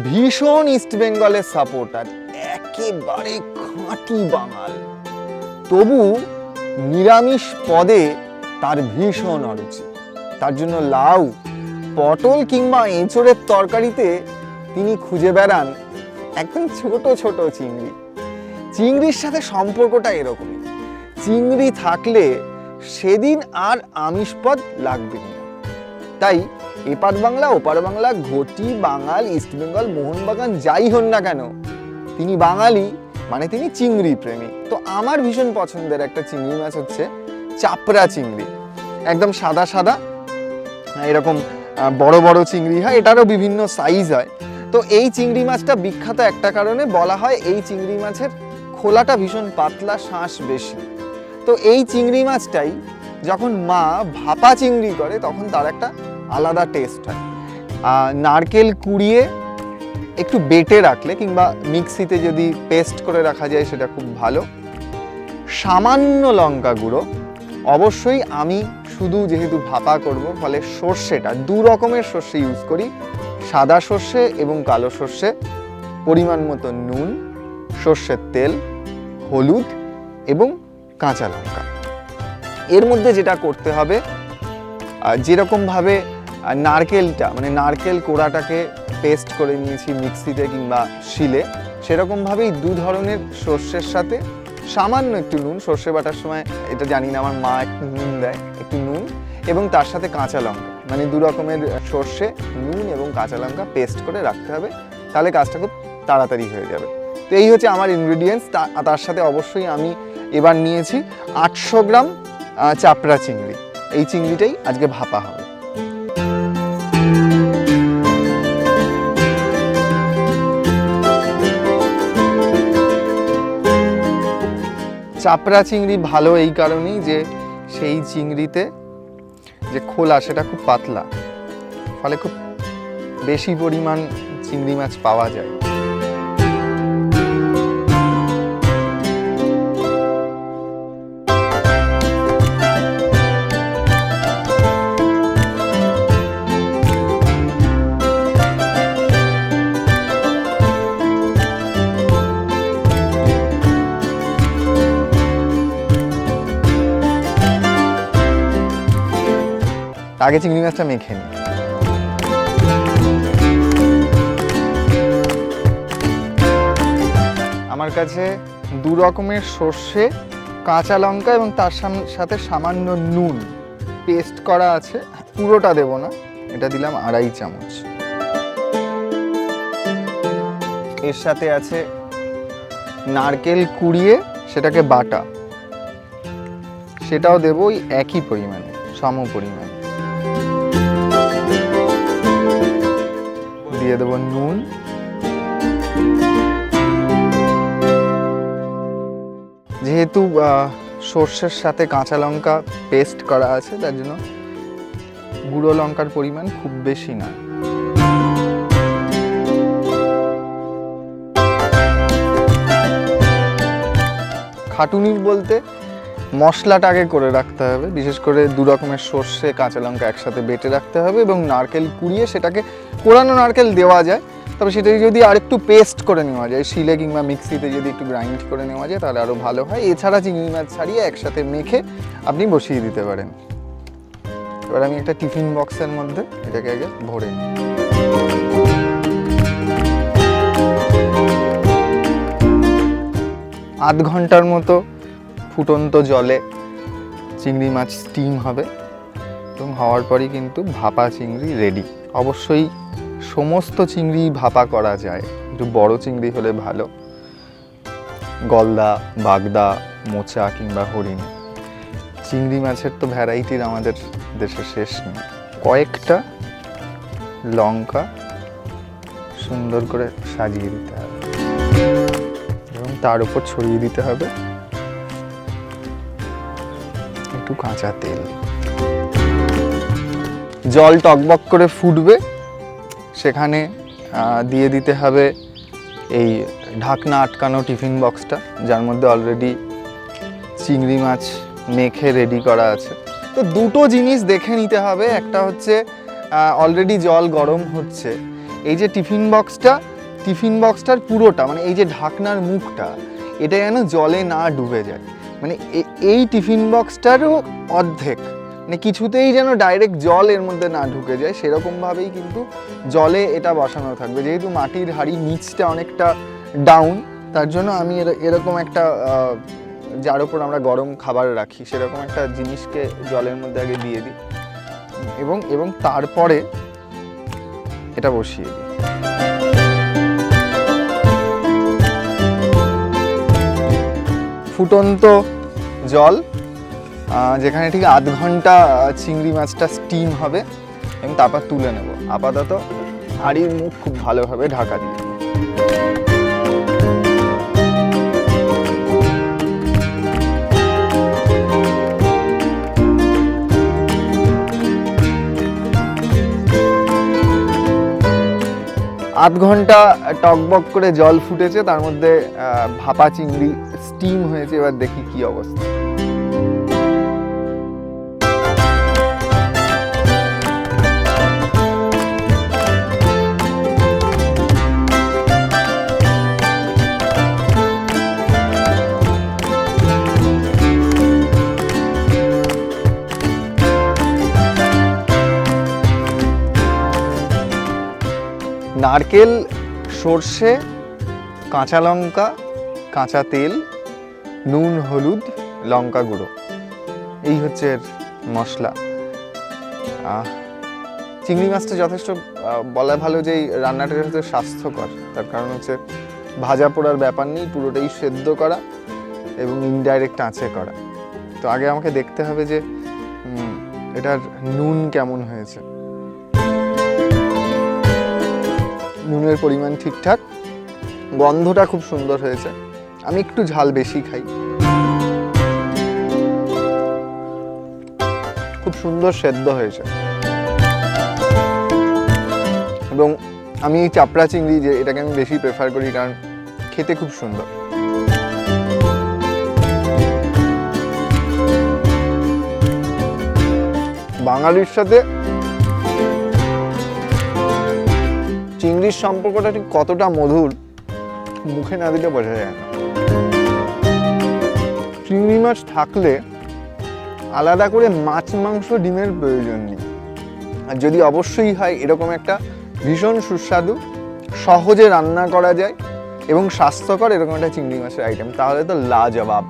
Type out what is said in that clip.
ভীষণ ইস্ট বেঙ্গলের সাপোর্টার, একেবারে খাঁটি বাঙাল, তবু নিরামিষ পদে তার ভীষণ অরুচি। তার জন্য লাউ, পটল কিংবা এঁচোড়ের তরকারিতে তিনি খুঁজে বেড়ান একদম ছোট ছোট চিংড়ি। চিংড়ির সাথে সম্পর্কটা এরকমই, চিংড়ি থাকলে সেদিন আর আমিষ পদ লাগবে না। তাই এপার বাংলা ওপার বাংলা, ঘটি, বাঙাল, ইস্ট বেঙ্গল, মোহনবাগান যাই হন না কেন, তিনি বাঙালি মানে তিনি চিংড়ি প্রেমী। তো আমার ভীষণ পছন্দের একটা চিংড়ি মাছ হচ্ছে চাপড়া চিংড়ি। একদম সাদা সাদা এরকম বড় বড় চিংড়ি হয়, এটারও বিভিন্ন সাইজ হয়। তো এই চিংড়ি মাছটা বিখ্যাত একটা কারণে, বলা হয় এই চিংড়ি মাছের খোলাটা ভীষণ পাতলা, শাঁস বেশি। তো এই চিংড়ি মাছটাই যখন মা ভাপা চিংড়ি করে তখন তার একটা আলাদা টেস্ট হয়। নারকেল কুড়িয়ে একটু বেটে রাখলে কিংবা মিক্সিতে যদি পেস্ট করে রাখা যায় সেটা খুব ভালো। সামান্য লঙ্কা গুঁড়ো, অবশ্যই আমি শুধু যেহেতু ভাপা করব ফলে সর্ষেটা দু রকমের সর্ষে ইউজ করি, সাদা সর্ষে এবং কালো সর্ষে। পরিমাণ মতো নুন, সর্ষের তেল, হলুদ এবং কাঁচা লঙ্কা। এর মধ্যে যেটা করতে হবে, যেরকমভাবে নারকেলটা মানে নারকেল কোড়াটাকে পেস্ট করে নিয়েছি মিক্সিতে কিংবা শিলে, সেরকমভাবেই দু ধরনের সর্ষের সাথে সামান্য একটু নুন, সর্ষে বাটার সময় এটা জানি না আমার মা একটু নুন দেয়, একটু নুন এবং তার সাথে কাঁচা লঙ্কা, মানে দু রকমের সর্ষে, নুন এবং কাঁচা লঙ্কা পেস্ট করে রাখতে হবে, তাহলে কাজটা খুব তাড়াতাড়ি হয়ে যাবে। তো এই হচ্ছে আমার ইনগ্রিডিয়েন্টস। তার সাথে অবশ্যই আমি এবার নিয়েছি 800 গ্রাম চাপড়া চিংড়ি। এই চিংড়িটাই আজকে ভাপা হবে। চাপড়া চিংড়ি ভালো এই কারণেই যে সেই চিংড়িতে যে খোলা সেটা খুব পাতলা, ফলে খুব বেশি পরিমাণ চিংড়ি মাছ পাওয়া যায়। আগে চিংড়ি মাছটা মেখে নিই। আমার কাছে দু রকমের সর্ষে, কাঁচা লঙ্কা এবং তার সাথে সামান্য নুন পেস্ট করা আছে। পুরোটা দেব না, এটা দিলাম 2.5 চামচ। এর সাথে আছে নারকেল কুড়িয়ে সেটাকে বাটা, সেটাও দেব ওই একই পরিমাণে, সম পরিমাণে। দিয়ে দেবো নুন, যেহেতু সর্ষের সাথে কাঁচা লঙ্কা পেস্ট করা আছে তার জন্য গুঁড়ো লঙ্কার পরিমাণ খুব বেশি না। খাটুনির বলতে মশলাটা আগে করে রাখতে হবে, বিশেষ করে দু রকমের সর্ষে, কাঁচা লঙ্কা একসাথে বেটে রাখতে হবে এবং নারকেল কুড়িয়ে সেটাকে, কোড়ানো নারকেল দেওয়া যায়, তবে সেটাকে যদি আর একটু পেস্ট করে নেওয়া যায় শিলে কিংবা মিক্সিতে যদি একটু গ্রাইন্ড করে নেওয়া যায় তাহলে আরও ভালো হয়। এছাড়া চিংড়ি মাছ ছাড়িয়ে একসাথে মেখে আপনি বসিয়ে দিতে পারেন। এবার আমি একটা টিফিন বক্সের মধ্যে এটাকে আগে ভরে নিই। আধ ঘন্টার মতো ফুটন্ত জলে চিংড়ি মাছ স্টিম হবে এবং হওয়ার পরই কিন্তু ভাপা চিংড়ি রেডি। অবশ্যই সমস্ত চিংড়ি ভাপা করা যায়, একটু বড় চিংড়ি হলে ভালো, গলদা, বাগদা, মোচা কিংবা হরিণ। চিংড়ি মাছের তো ভ্যারাইটির আমাদের দেশে শেষ নেই। কয়েকটা লঙ্কা সুন্দর করে সাজিয়ে দিতে হবে এবং তার উপর ছড়িয়ে দিতে হবে একটু কাঁচা তেল। জল টকবক করে ফুটবে, সেখানে দিয়ে দিতে হবে এই ঢাকনা আটকানো টিফিন বক্সটা, যার মধ্যে অলরেডি চিংড়ি মাছ মেখে রেডি করা আছে। তো দুটো জিনিস দেখে নিতে হবে, একটা হচ্ছে অলরেডি জল গরম হচ্ছে এই যে টিফিন বক্সটার পুরোটা মানে এই যে ঢাকনার মুখটা এটা যেন জলে না ডুবে যায়, মানে এই টিফিন বক্সটারও অর্ধেক মানে কিছুতেই যেন ডাইরেক্ট জল এর মধ্যে না ঢুকে যায়, সেরকমভাবেই কিন্তু জলে এটা বসানো থাকবে। যেহেতু মাটির হাঁড়ি নিচটা অনেকটা ডাউন, তার জন্য আমি এরকম একটা যার উপর আমরা গরম খাবার রাখি সেরকম একটা জিনিসকে জলের মধ্যে আগে দিয়ে দিই এবং তারপরে এটা বসিয়ে দিই। ফুটন্ত জল, যেখানে ঠিক আধ ঘন্টা চিংড়ি মাছটা স্টিম হবে এবং তারপর তুলে নেব। আপাতত হাঁড়ির মুখ খুব ভালোভাবে ঢাকা দিয়ে আধ ঘন্টা টকবক করে জল ফুটেছে, তার মধ্যে ভাপা চিংড়ি স্টিম হয়েছে। এবার দেখি কি অবস্থা। নারকেল, সর্ষে, কাঁচা লঙ্কা, কাঁচা তেল, নুন, হলুদ, লঙ্কা গুঁড়ো, এই হচ্ছে এর মশলা। চিংড়ি মাছটা যথেষ্ট বলা ভালো যে এই রান্নাটা যথেষ্ট স্বাস্থ্যকর, তার কারণ হচ্ছে ভাজা পোড়ার ব্যাপার নেই, পুরোটাই সেদ্ধ করা এবং ইনডাইরেক্ট আঁচে করা। তো আগে আমাকে দেখতে হবে যে এটার নুন কেমন হয়েছে। নুনের পরিমাণ ঠিকঠাক, গন্ধটা খুব সুন্দর হয়েছে। আমি একটু ঝাল বেশি খাই। খুব সুন্দর সেদ্ধ হয়েছে এবং আমি এই চাপড়া চিংড়ি যে এটাকে আমি বেশি প্রেফার করি কারণ খেতে খুব সুন্দর। বাঙালির সাথে চিংড়ির সম্পর্কটা ঠিক কতটা মধুর মুখে না দিলে বোঝা যায় না। চিংড়ি মাছ থাকলে আলাদা করে মাছ, মাংস, ডিমের প্রয়োজন নেই। আর যদি অবশ্যই হয় এরকম একটা ভীষণ সুস্বাদু, সহজে রান্না করা যায় এবং স্বাস্থ্যকর এরকম একটা চিংড়ি মাছের আইটেম, তাহলে তো লাজবাব।